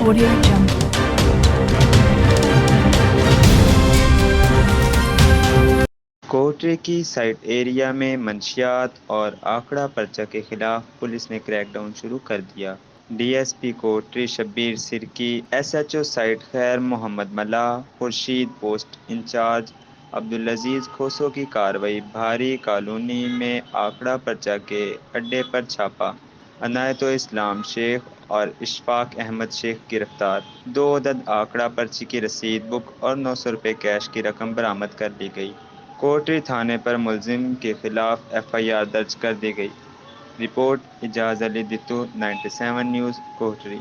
Audio Jungle. Kotri کی site area میں منشیات اور آکڑا پرچہ کے خلاف پولیس نے کریک ڈاؤن شروع کر دیا۔ D S P Kotri Shabbir Sarki, S H O site Khair Muhammad Mallah, Khurshid post incharge Abdulaziz Khoso کی کارروائی۔ بھاری کالونی میں آکڑا پرچہ کے اڈے پر چھاپا، عنایت اسلام شیخ اور اشفاق احمد شیخ گرفتار۔ 2 عدد آکڑا پرچی کی رسید بک اور 900 روپے کیش کی رقم برآمد کر لی گئی۔ کوٹری تھانے پر ملزم کے خلاف ایف آئی آر درج کر دی گئی۔ رپورٹ اعجاز علی دتو، 97 نیوز، کوٹری۔